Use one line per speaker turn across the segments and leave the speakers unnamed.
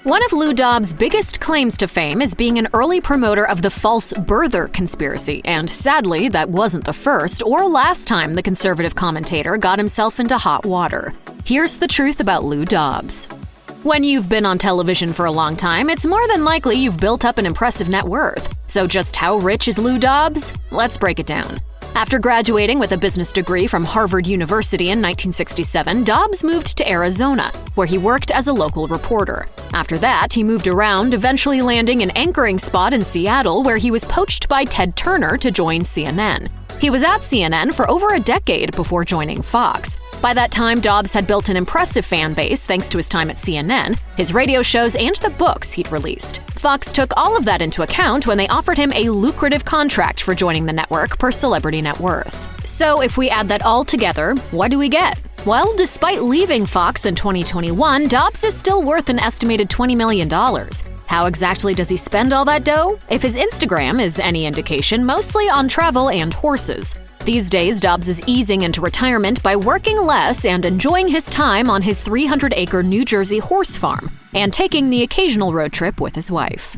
One of Lou Dobbs' biggest claims to fame is being an early promoter of the false birther conspiracy, and sadly, that wasn't the first or last time the conservative commentator got himself into hot water. Here's the truth about Lou Dobbs. When you've been on television for a long time, it's more than likely you've built up an impressive net worth. So just how rich is Lou Dobbs? Let's break it down. After graduating with a business degree from Harvard University in 1967, Dobbs moved to Arizona, where he worked as a local reporter. After that, he moved around, eventually landing an anchoring spot in Seattle, where he was poached by Ted Turner to join CNN. He was at CNN for over a decade before joining Fox. By that time, Dobbs had built an impressive fan base thanks to his time at CNN, his radio shows, and the books he'd released. Fox took all of that into account when they offered him a lucrative contract for joining the network per celebrity net worth. So if we add that all together, what do we get? Well, despite leaving Fox in 2021, Dobbs is still worth an estimated $20 million. How exactly does he spend all that dough? If his Instagram is any indication, mostly on travel and horses. These days, Dobbs is easing into retirement by working less and enjoying his time on his 300-acre New Jersey horse farm, and taking the occasional road trip with his wife.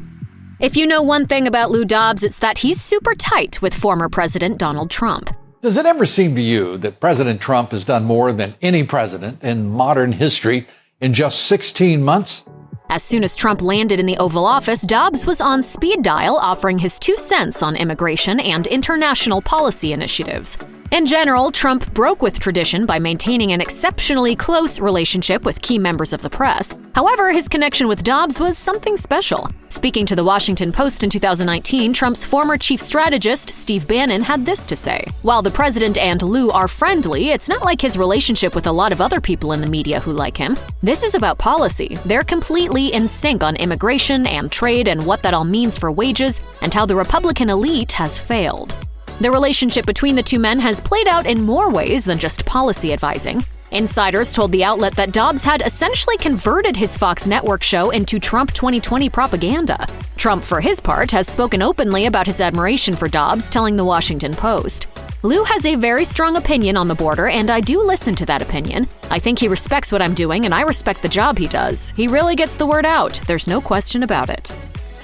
If you know one thing about Lou Dobbs, it's that he's super tight with former President Donald Trump.
Does it ever seem to you that President Trump has done more than any president in modern history in just 16 months?
As soon as Trump landed in the Oval Office, Dobbs was on speed dial offering his 2 cents on immigration and international policy initiatives. In general, Trump broke with tradition by maintaining an exceptionally close relationship with key members of the press. However, his connection with Dobbs was something special. Speaking to the Washington Post in 2019, Trump's former chief strategist, Steve Bannon, had this to say. While the president and Lou are friendly, it's not like his relationship with a lot of other people in the media who like him. This is about policy. They're completely in sync on immigration and trade and what that all means for wages and how the Republican elite has failed. The relationship between the two men has played out in more ways than just policy advising. Insiders told the outlet that Dobbs had essentially converted his Fox network show into Trump 2020 propaganda. Trump, for his part, has spoken openly about his admiration for Dobbs, telling the Washington Post. Lou has a very strong opinion on the border, and I do listen to that opinion. I think he respects what I'm doing, and I respect the job he does. He really gets the word out. There's no question about it.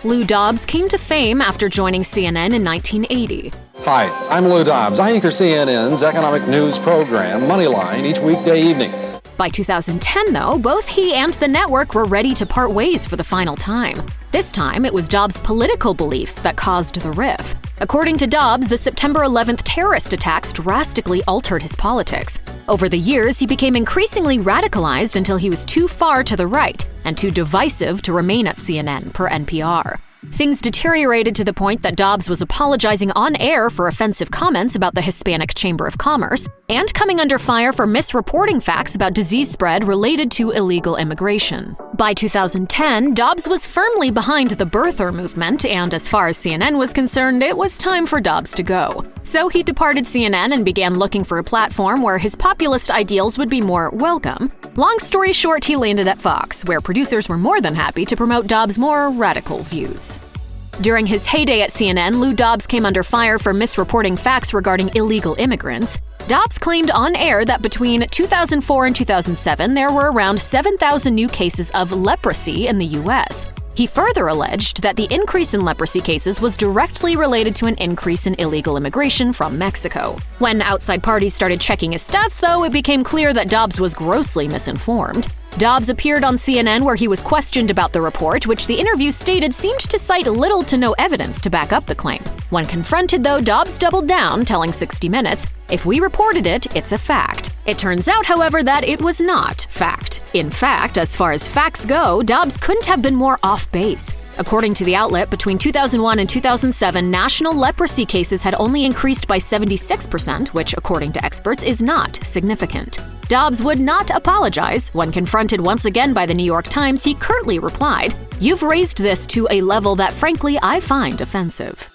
Lou Dobbs came to fame after joining CNN in 1980.
Hi, I'm Lou Dobbs. I anchor CNN's economic news program, Moneyline, each weekday evening.
By 2010, though, both he and the network were ready to part ways for the final time. This time, it was Dobbs' political beliefs that caused the rift. According to Dobbs, the September 11th terrorist attacks drastically altered his politics. Over the years, he became increasingly radicalized until he was too far to the right and too divisive to remain at CNN, per NPR. Things deteriorated to the point that Dobbs was apologizing on air for offensive comments about the Hispanic Chamber of Commerce and coming under fire for misreporting facts about disease spread related to illegal immigration. By 2010, Dobbs was firmly behind the birther movement, and as far as CNN was concerned, it was time for Dobbs to go. So he departed CNN and began looking for a platform where his populist ideals would be more welcome. Long story short, he landed at Fox, where producers were more than happy to promote Dobbs' more radical views. During his heyday at CNN, Lou Dobbs came under fire for misreporting facts regarding illegal immigrants. Dobbs claimed on air that between 2004 and 2007, there were around 7,000 new cases of leprosy in the U.S. He further alleged that the increase in leprosy cases was directly related to an increase in illegal immigration from Mexico. When outside parties started checking his stats, though, it became clear that Dobbs was grossly misinformed. Dobbs appeared on CNN where he was questioned about the report, which the interview stated seemed to cite little to no evidence to back up the claim. When confronted, though, Dobbs doubled down, telling 60 Minutes, "If we reported it, it's a fact." It turns out, however, that it was not fact. In fact, as far as facts go, Dobbs couldn't have been more off base. According to the outlet, between 2001 and 2007, national leprosy cases had only increased by 76%, which, according to experts, is not significant. Dobbs would not apologize. When confronted once again by the New York Times, he curtly replied, "You've raised this to a level that, frankly, I find offensive."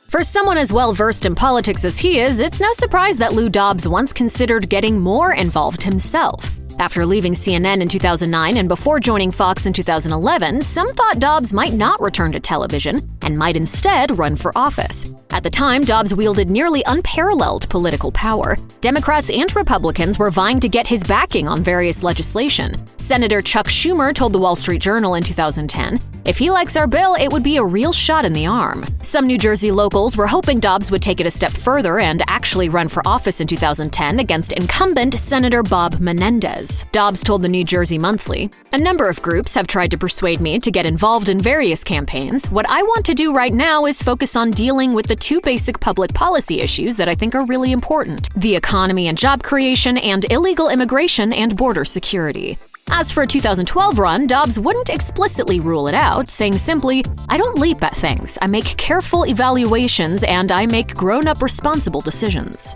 For someone as well-versed in politics as he is, it's no surprise that Lou Dobbs once considered getting more involved himself. After leaving CNN in 2009 and before joining Fox in 2011, some thought Dobbs might not return to television and might instead run for office. At the time, Dobbs wielded nearly unparalleled political power. Democrats and Republicans were vying to get his backing on various legislation. Senator Chuck Schumer told the Wall Street Journal in 2010, "If he likes our bill, it would be a real shot in the arm." Some New Jersey locals were hoping Dobbs would take it a step further and actually run for office in 2010 against incumbent Senator Bob Menendez. Dobbs told the New Jersey Monthly, "A number of groups have tried to persuade me to get involved in various campaigns. What I want to do right now is focus on dealing with the two basic public policy issues that I think are really important: the economy and job creation, and illegal immigration and border security." As for a 2012 run, Dobbs wouldn't explicitly rule it out, saying simply, "I don't leap at things. I make careful evaluations and I make grown-up responsible decisions."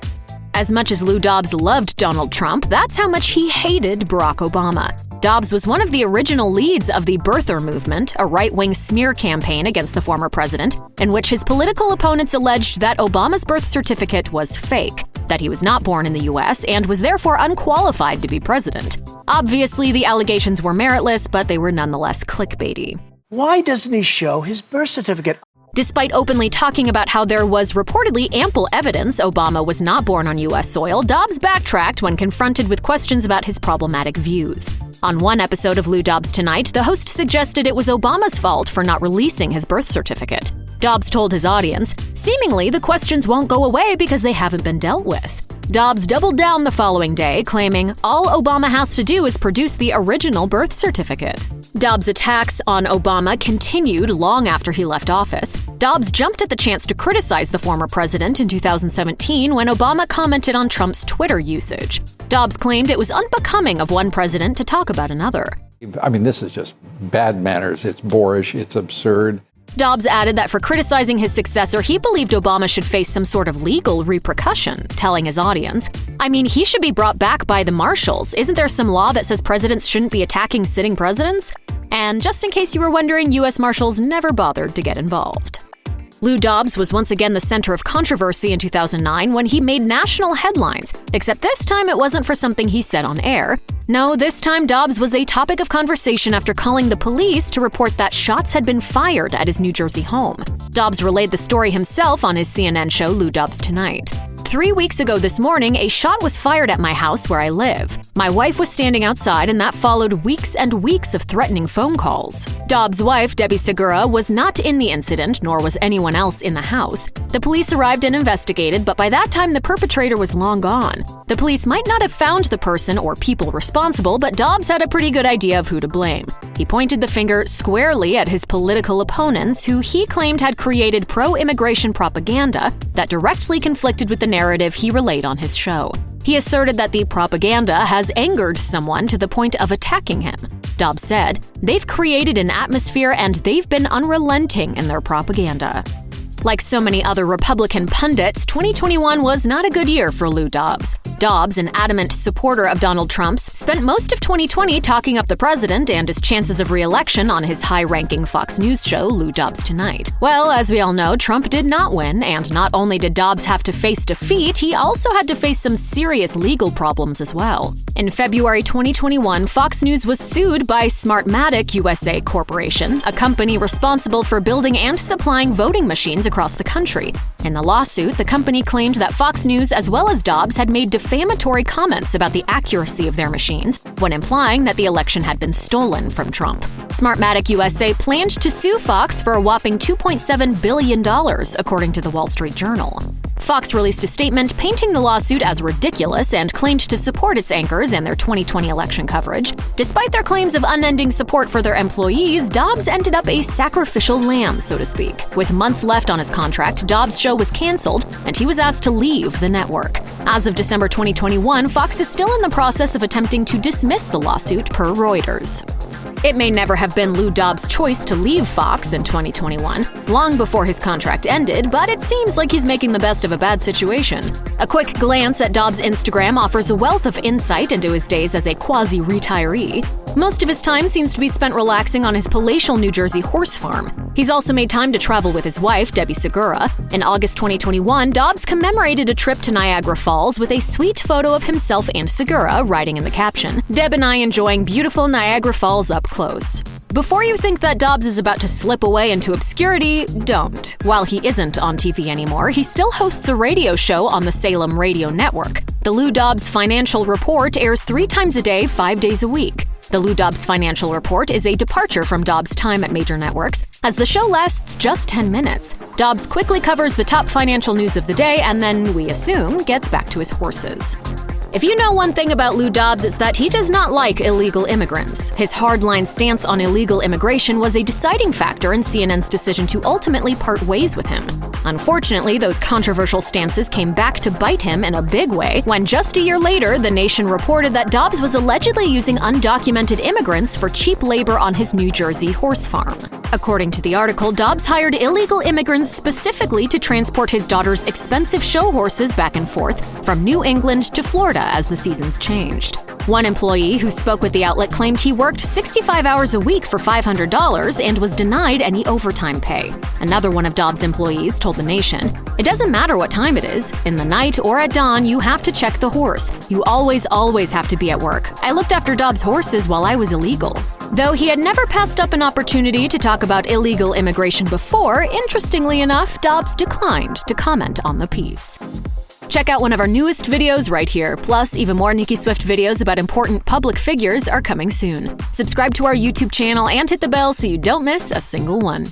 As much as Lou Dobbs loved Donald Trump, that's how much he hated Barack Obama. Dobbs was one of the original leads of the Birther Movement, a right-wing smear campaign against the former president, in which his political opponents alleged that Obama's birth certificate was fake, that he was not born in the U.S., and was therefore unqualified to be president. Obviously, the allegations were meritless, but they were nonetheless clickbaity.
Why doesn't he show his birth certificate?
Despite openly talking about how there was reportedly ample evidence Obama was not born on U.S. soil, Dobbs backtracked when confronted with questions about his problematic views. On one episode of Lou Dobbs Tonight, the host suggested it was Obama's fault for not releasing his birth certificate. Dobbs told his audience, "Seemingly, the questions won't go away because they haven't been dealt with." Dobbs doubled down the following day, claiming all Obama has to do is produce the original birth certificate. Dobbs' attacks on Obama continued long after he left office. Dobbs jumped at the chance to criticize the former president in 2017 when Obama commented on Trump's Twitter usage. Dobbs claimed it was unbecoming of one president to talk about another.
I mean, this is just bad manners. It's boorish. It's absurd.
Dobbs added that for criticizing his successor, he believed Obama should face some sort of legal repercussion, telling his audience, "I mean, he should be brought back by the marshals. Isn't there some law that says presidents shouldn't be attacking sitting presidents?" And just in case you were wondering, U.S. Marshals never bothered to get involved. Lou Dobbs was once again the center of controversy in 2009 when he made national headlines, except this time it wasn't for something he said on air. No, this time Dobbs was a topic of conversation after calling the police to report that shots had been fired at his New Jersey home. Dobbs relayed the story himself on his CNN show Lou Dobbs Tonight. 3 weeks ago this morning, a shot was fired at my house where I live. My wife was standing outside, and that followed weeks and weeks of threatening phone calls. Dobbs' wife, Debbie Segura, was not in the incident, nor was anyone else in the house. The police arrived and investigated, but by that time the perpetrator was long gone. The police might not have found the person or people responsible, but Dobbs had a pretty good idea of who to blame. He pointed the finger squarely at his political opponents, who he claimed had created pro-immigration propaganda that directly conflicted with the narrative he relayed on his show. He asserted that the propaganda has angered someone to the point of attacking him. Dobbs said, "They've created an atmosphere and they've been unrelenting in their propaganda." Like so many other Republican pundits, 2021 was not a good year for Lou Dobbs. Dobbs, an adamant supporter of Donald Trump's, spent most of 2020 talking up the president and his chances of re-election on his high-ranking Fox News show, Lou Dobbs Tonight. Well, as we all know, Trump did not win, and not only did Dobbs have to face defeat, he also had to face some serious legal problems as well. In February 2021, Fox News was sued by Smartmatic USA Corporation, a company responsible for building and supplying voting machines across the country. In the lawsuit, the company claimed that Fox News as well as Dobbs had made defamatory comments about the accuracy of their machines when implying that the election had been stolen from Trump. Smartmatic USA planned to sue Fox for a whopping $2.7 billion, according to the Wall Street Journal. Fox released a statement painting the lawsuit as ridiculous and claimed to support its anchors and their 2020 election coverage. Despite their claims of unending support for their employees, Dobbs ended up a sacrificial lamb, so to speak. With months left on his contract, Dobbs' show was canceled, and he was asked to leave the network. As of December 2021, Fox is still in the process of attempting to dismiss the lawsuit, per Reuters. It may never have been Lou Dobbs' choice to leave Fox in 2021, long before his contract ended, but it seems like he's making the best of a bad situation. A quick glance at Dobbs' Instagram offers a wealth of insight into his days as a quasi-retiree. Most of his time seems to be spent relaxing on his palatial New Jersey horse farm. He's also made time to travel with his wife, Debbie Segura. In August 2021, Dobbs commemorated a trip to Niagara Falls with a sweet photo of himself and Segura, writing in the caption, "Deb and I enjoying beautiful Niagara Falls up close." Before you think that Dobbs is about to slip away into obscurity, don't. While he isn't on TV anymore, he still hosts a radio show on the Salem Radio Network. The Lou Dobbs Financial Report airs 3 times a day, 5 days a week. The Lou Dobbs Financial Report is a departure from Dobbs' time at major networks, as the show lasts just 10 minutes. Dobbs quickly covers the top financial news of the day and then, we assume, gets back to his horses. If you know one thing about Lou Dobbs, it's that he does not like illegal immigrants. His hardline stance on illegal immigration was a deciding factor in CNN's decision to ultimately part ways with him. Unfortunately, those controversial stances came back to bite him in a big way when just a year later, The Nation reported that Dobbs was allegedly using undocumented immigrants for cheap labor on his New Jersey horse farm. According to the article, Dobbs hired illegal immigrants specifically to transport his daughter's expensive show horses back and forth from New England to Florida as the seasons changed. One employee who spoke with the outlet claimed he worked 65 hours a week for $500 and was denied any overtime pay. Another one of Dobbs' employees told The Nation, "It doesn't matter what time it is. In the night or at dawn, you have to check the horse. You always have to be at work. I looked after Dobbs' horses while I was illegal." Though he had never passed up an opportunity to talk about illegal immigration before, interestingly enough, Dobbs declined to comment on the piece. Check out one of our newest videos right here. Plus, even more Nicki Swift videos about important public figures are coming soon. Subscribe to our YouTube channel and hit the bell so you don't miss a single one.